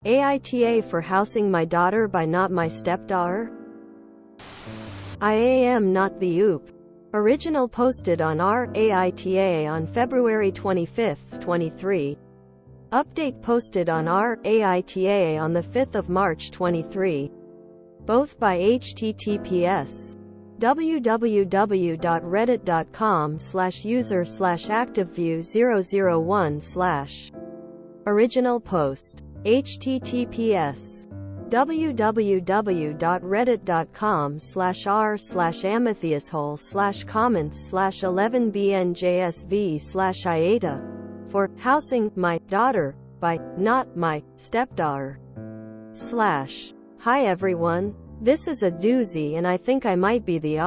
AITA for housing my daughter by not my stepdaughter? I am not the OOP. Original posted on our AITA on February 25, 23. Update posted on our AITA on the 5th of March 23. Both by https www.reddit.com/user/activeview001/ Original post https www.reddit.com/r/amethyshole/comments/11bnjsv/IATA for housing my daughter by not my stepdaughter. Hi everyone. This is a doozy and I think I might be the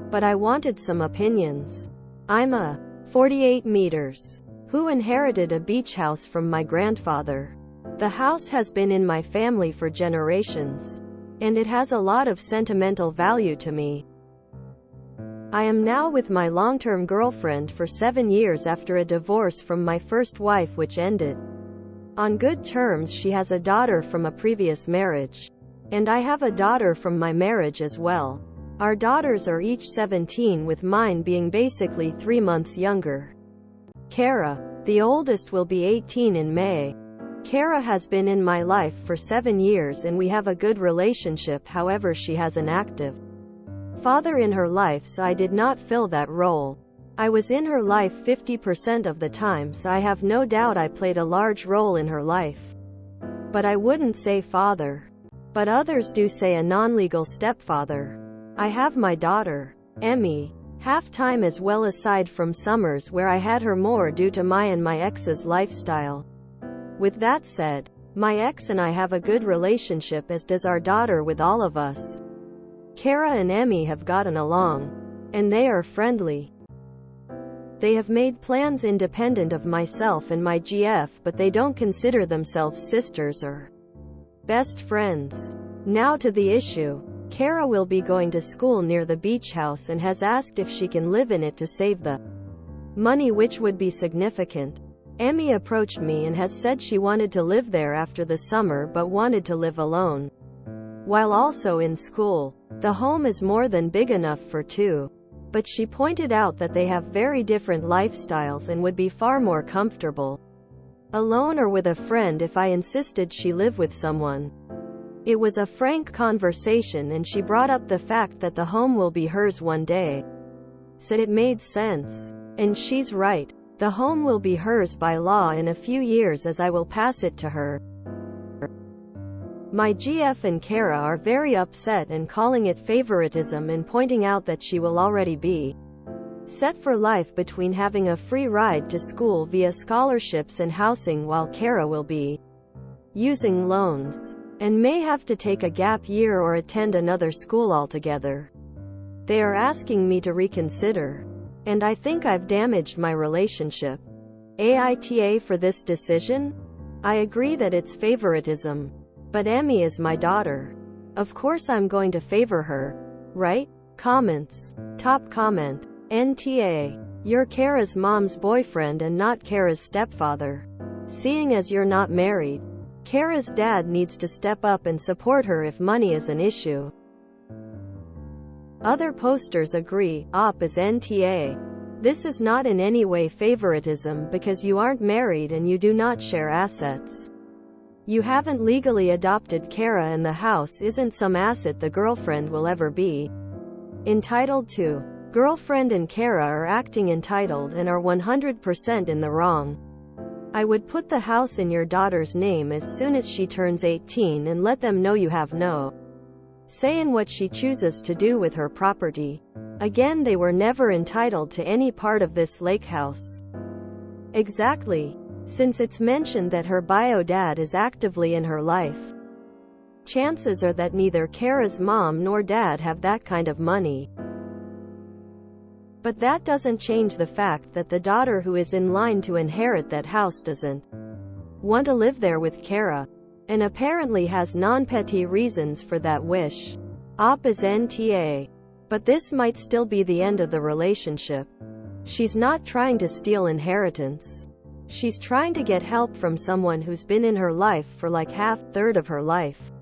but I wanted some opinions. I'm a 48 meters who inherited a beach house from my grandfather. The house has been in my family for generations, and it has a lot of sentimental value to me. I am now with my long-term girlfriend for 7 years after a divorce from my first wife which ended on good terms. She has a daughter from a previous marriage, and I have a daughter from my marriage as well. Our daughters are each 17, with mine being basically 3 months younger. Kara, the oldest, will be 18 in May. Kara has been in my life for 7 years and we have a good relationship. However, she has an active father in her life, so I did not fill that role. I was in her life 50% of the time, so I have no doubt I played a large role in her life. But I wouldn't say father. But others do say a non-legal stepfather. I have my daughter, Emmy, half-time as well, aside from summers where I had her more due to my and my ex's lifestyle. With that said, my ex and I have a good relationship, as does our daughter with all of us. Kara and Emmy have gotten along, and they are friendly. They have made plans independent of myself and my GF, but they don't consider themselves sisters or best friends. Now to the issue. Kara will be going to school near the beach house and has asked if she can live in it to save the money, which would be significant. Emmy approached me and has said she wanted to live there after the summer but wanted to live alone while also in school. The home is more than big enough for two, but she pointed out that they have very different lifestyles and would be far more comfortable alone or with a friend if I insisted she live with someone. It was a frank conversation and she brought up the fact that the home will be hers one day. Said it made sense. And she's right. The home will be hers by law in a few years, as I will pass it to her. My GF and Kara are very upset and calling it favoritism and pointing out that she will already be set for life between having a free ride to school via scholarships and housing, while Kara will be using loans and may have to take a gap year or attend another school altogether. They are asking me to reconsider, and I think I've damaged my relationship. AITA for this decision? I agree that it's favoritism, but Emmy is my daughter. Of course I'm going to favor her, right? Comments. Top comment. NTA. You're Kara's mom's boyfriend and not Kara's stepfather. Seeing as you're not married, Kara's dad needs to step up and support her if money is an issue. Other posters agree. Op is NTA. This is not in any way favoritism because you aren't married and you do not share assets. You haven't legally adopted Kara and the house isn't some asset the girlfriend will ever be entitled to. Girlfriend and Kara are acting entitled and are 100% in the wrong. I would put the house in your daughter's name as soon as she turns 18 and let them know you have no say in what she chooses to do with her property. Again, they were never entitled to any part of this lake house. Exactly. Since it's mentioned that her bio dad is actively in her life, chances are that neither Kara's mom nor dad have that kind of money. But that doesn't change the fact that the daughter who is in line to inherit that house doesn't want to live there with Kara, and apparently has non-petty reasons for that wish. Op is NTA. But this might still be the end of the relationship. She's not trying to steal inheritance. She's trying to get help from someone who's been in her life for like third of her life.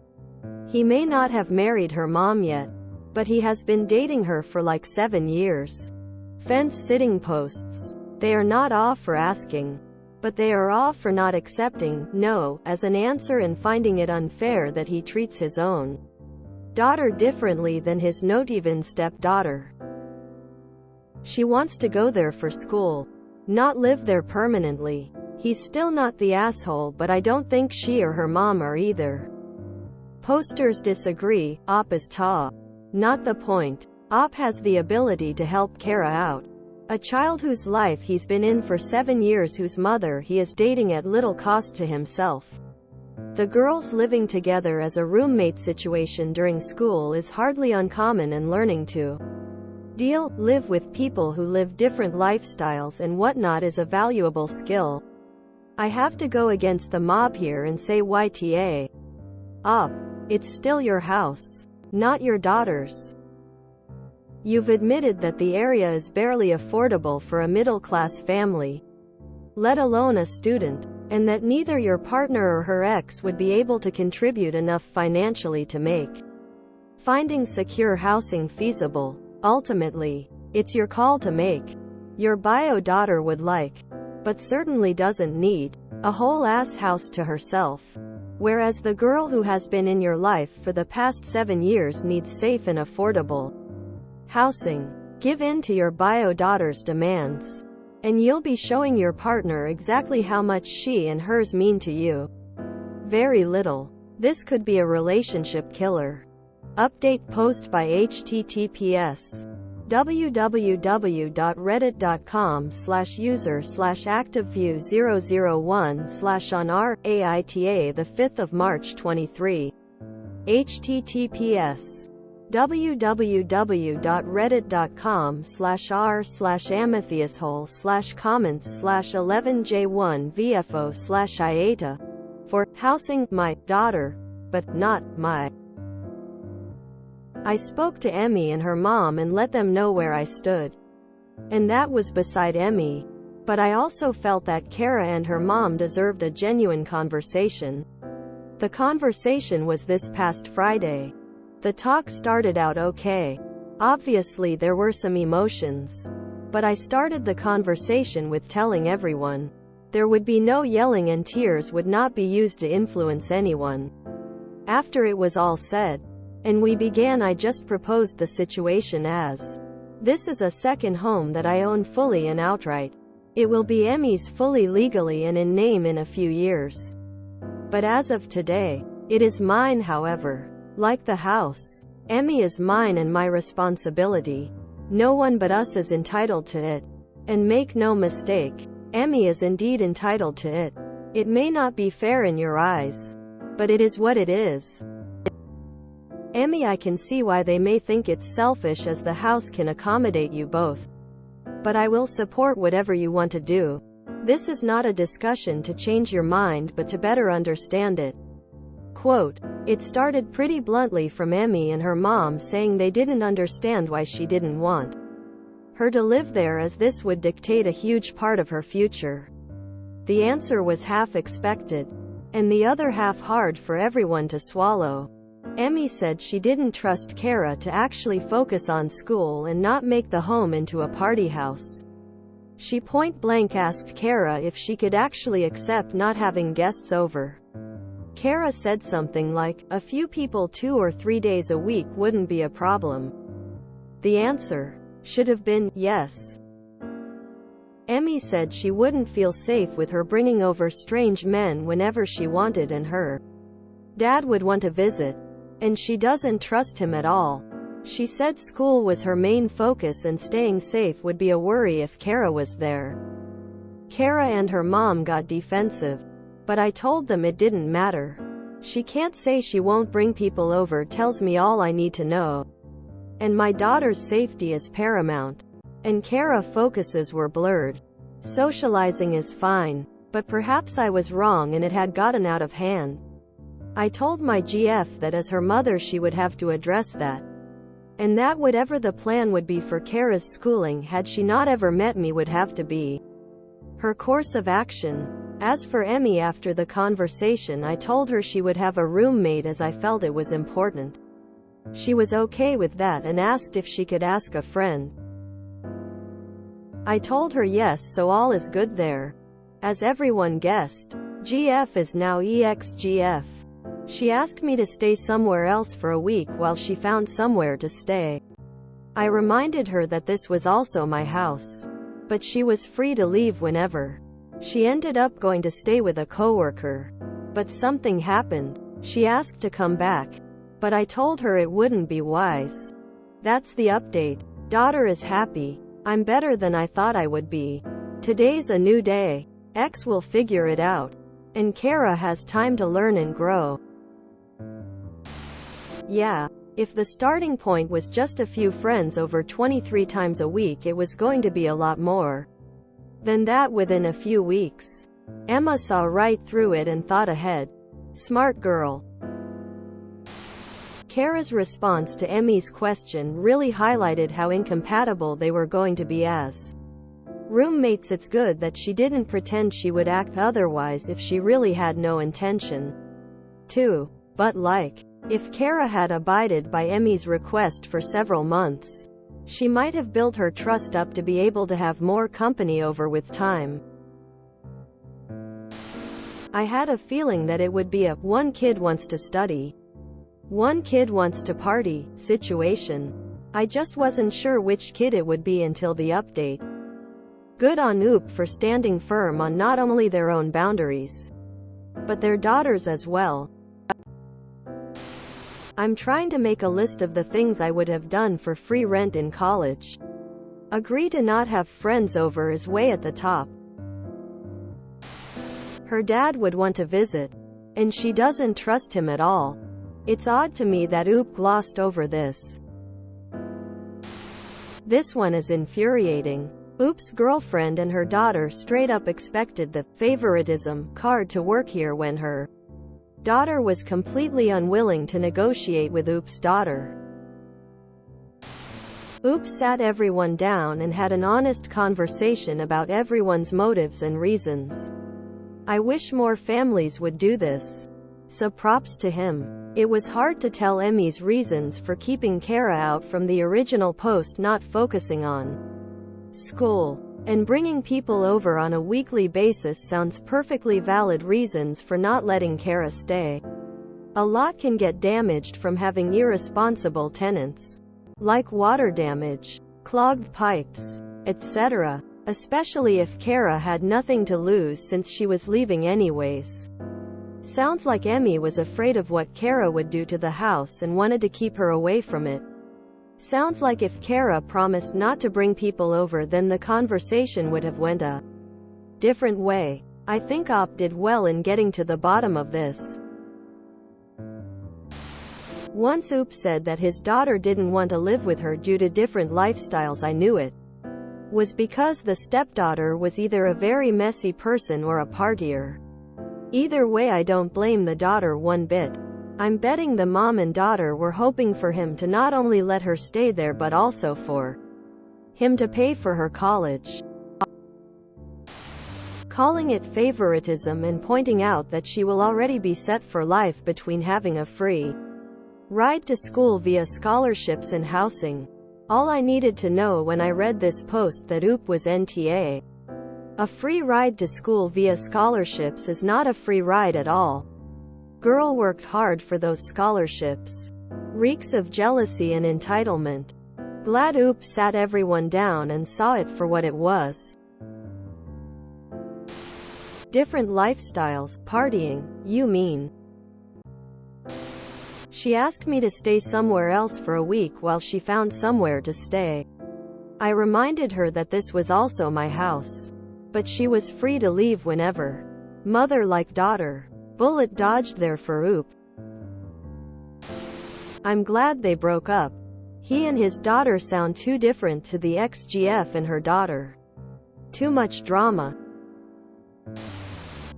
He may not have married her mom yet, but he has been dating her for like 7 years. Fence-sitting posts. They are not off for asking, but they are off for not accepting no as an answer and finding it unfair that he treats his own daughter differently than his not even stepdaughter. She wants to go there for school, not live there permanently. He's still not the asshole, but I don't think she or her mom are either. Posters disagree. Op is not the point. Op has the ability to help Kara out. A child whose life he's been in for 7 years, whose mother he is dating at little cost to himself. The girls living together as a roommate situation during school is hardly uncommon, and learning to live with people who live different lifestyles and whatnot is a valuable skill. I have to go against the mob here and say YTA. Op, it's still your house, not your daughter's. You've admitted that the area is barely affordable for a middle-class family, let alone a student, and that neither your partner or her ex would be able to contribute enough financially to make finding secure housing feasible. Ultimately, it's your call to make. Your bio daughter would like, but certainly doesn't need, a whole-ass house to herself, whereas the girl who has been in your life for the past 7 years needs safe and affordable housing. Give in to your bio daughter's demands, and you'll be showing your partner exactly how much she and hers mean to you. Very little. This could be a relationship killer. Update post by https www.reddit.com/user/activeview001/on AITA the 5th of March 23. https www.reddit.com/r/amethyshole/comments/11j1vfo/AITA for housing my daughter, but not my. I spoke to Emmy and her mom and let them know where I stood. And that was beside Emmy. But I also felt that Kara and her mom deserved a genuine conversation. The conversation was this past Friday. The talk started out okay. Obviously there were some emotions. But I started the conversation with telling everyone there would be no yelling and tears would not be used to influence anyone. After it was all said and we began, I just proposed the situation as, this is a second home that I own fully and outright. It will be Emmy's fully legally and in name in a few years. But as of today, it is mine. However, like the house, Emmy is mine and my responsibility. No one but us is entitled to it. And make no mistake, Emmy is indeed entitled to it. It may not be fair in your eyes, but it is what it is. Emmy, I can see why they may think it's selfish, as the house can accommodate you both. But I will support whatever you want to do. This is not a discussion to change your mind, but to better understand it. Quote, it started pretty bluntly from Emmy and her mom saying they didn't understand why she didn't want her to live there, as this would dictate a huge part of her future. The answer was half expected, and the other half hard for everyone to swallow. Emmy said she didn't trust Kara to actually focus on school and not make the home into a party house. She point-blank asked Kara if she could actually accept not having guests over. Kara said something like, a few people 2 or 3 days a week wouldn't be a problem. The answer should have been, yes. Emmy said she wouldn't feel safe with her bringing over strange men whenever she wanted, and her dad would want to visit. And she doesn't trust him at all. She said school was her main focus and staying safe would be a worry if Kara was there. Kara and her mom got defensive, but I told them it didn't matter. She can't say she won't bring people over, tells me all I need to know. And my daughter's safety is paramount. And Kara focuses were blurred. Socializing is fine, but perhaps I was wrong and it had gotten out of hand. I told my GF that as her mother she would have to address that. And that whatever the plan would be for Kara's schooling, had she not ever met me, would have to be her course of action. As for Emmy, after the conversation, I told her she would have a roommate as I felt it was important. She was okay with that and asked if she could ask a friend. I told her yes, so all is good there. As everyone guessed, GF is now EXGF. She asked me to stay somewhere else for a week while she found somewhere to stay. I reminded her that this was also my house, but she was free to leave whenever. She ended up going to stay with a coworker. But something happened. She asked to come back, but I told her it wouldn't be wise. That's the update. Daughter is happy. I'm better than I thought I would be. Today's a new day. X will figure it out. And Kara has time to learn and grow. Yeah. If the starting point was just a few friends over 23 times a week, it was going to be a lot more than that within a few weeks. Emma saw right through it and thought ahead. Smart girl. Kara's response to Emmy's question really highlighted how incompatible they were going to be as roommates. It's good that she didn't pretend she would act otherwise if she really had no intention to. But if Kara had abided by Emmy's request for several months, she might have built her trust up to be able to have more company over with time. I had a feeling that it would be a one kid wants to study, one kid wants to party situation. I just wasn't sure which kid it would be until the update. Good on OOP for standing firm on not only their own boundaries, but their daughters as well. I'm trying to make a list of the things I would have done for free rent in college. Agree to not have friends over is way at the top. Her dad would want to visit, and she doesn't trust him at all. It's odd to me that OOP glossed over this. This one is infuriating. OOP's girlfriend and her daughter straight up expected the favoritism card to work here when her daughter was completely unwilling to negotiate with OOP's daughter. OOP sat everyone down and had an honest conversation about everyone's motives and reasons. I wish more families would do this. So props to him. It was hard to tell Emmy's reasons for keeping Kara out from the original post, not focusing on school and bringing people over on a weekly basis sounds perfectly valid reasons for not letting Kara stay. A lot can get damaged from having irresponsible tenants, like water damage, clogged pipes, etc., especially if Kara had nothing to lose since she was leaving anyways. Sounds like Emmy was afraid of what Kara would do to the house and wanted to keep her away from it. Sounds like if Kara promised not to bring people over, then the conversation would have went a different way. I think OP did well in getting to the bottom of this. Once OOP said that his daughter didn't want to live with her due to different lifestyles, I knew it was because the stepdaughter was either a very messy person or a partier. Either way, I don't blame the daughter one bit. I'm betting the mom and daughter were hoping for him to not only let her stay there but also for him to pay for her college. Calling it favoritism and pointing out that she will already be set for life between having a free ride to school via scholarships and housing. All I needed to know when I read this post that OOP was NTA. A free ride to school via scholarships is not a free ride at all. Girl worked hard for those scholarships. Reeks of jealousy and entitlement. Glad OOP sat everyone down and saw it for what it was. Different lifestyles, partying, you mean? She asked me to stay somewhere else for a week while she found somewhere to stay. I reminded her that this was also my house, but she was free to leave whenever. Mother like daughter. Bullet dodged there for OOP. I'm glad they broke up. He and his daughter sound too different to the ex-GF and her daughter. Too much drama.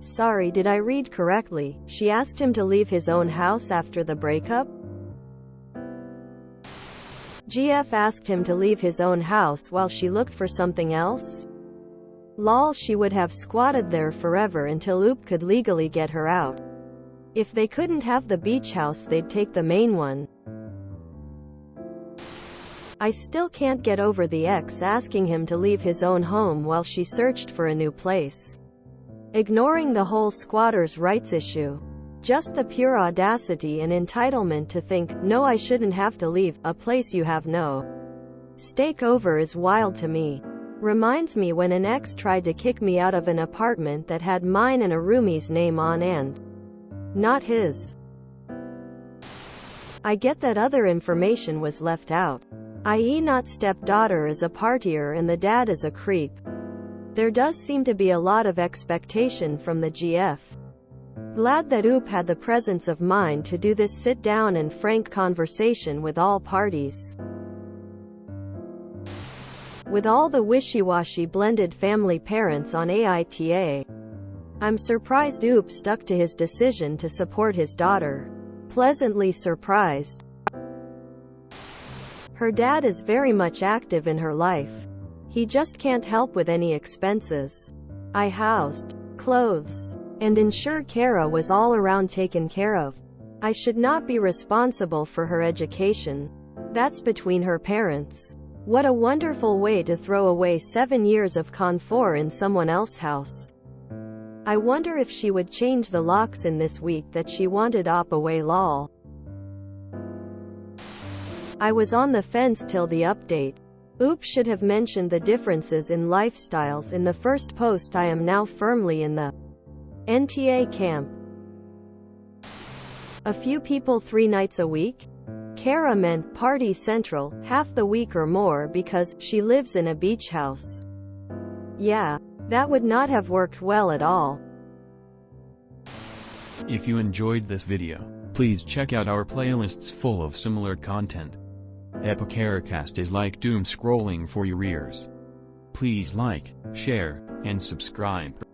Sorry, did I read correctly? She asked him to leave his own house after the breakup? GF asked him to leave his own house while she looked for something else? Lol, she would have squatted there forever until Oop could legally get her out. If they couldn't have the beach house, they'd take the main one. I still can't get over the ex asking him to leave his own home while she searched for a new place. Ignoring the whole squatters' rights issue. Just the pure audacity and entitlement to think, no, I shouldn't have to leave a place you have no stake over is wild to me. Reminds me when an ex tried to kick me out of an apartment that had mine and a roomie's name on and not his. I get that other information was left out, i.e. not stepdaughter is a partier and the dad is a creep. There does seem to be a lot of expectation from the GF. Glad that Oop had the presence of mind to do this sit-down and frank conversation with all parties. With all the wishy-washy blended family parents on AITA, I'm surprised Oop stuck to his decision to support his daughter. Pleasantly surprised. Her dad is very much active in her life. He just can't help with any expenses. I housed, clothes, and ensured Kara was all around taken care of. I should not be responsible for her education. That's between her parents. What a wonderful way to throw away 7 years of comfort in someone else's house. I wonder if she would change the locks in this week that she wanted op away lol. I was on the fence till the update. Oop should have mentioned the differences in lifestyles in the first post. I am now firmly in the NTA camp. A few people 3 nights a week? Kara meant party central, half the week or more because she lives in a beach house. Yeah, that would not have worked well at all. If you enjoyed this video, please check out our playlists full of similar content. Epicaricast is like doom scrolling for your ears. Please like, share, and subscribe.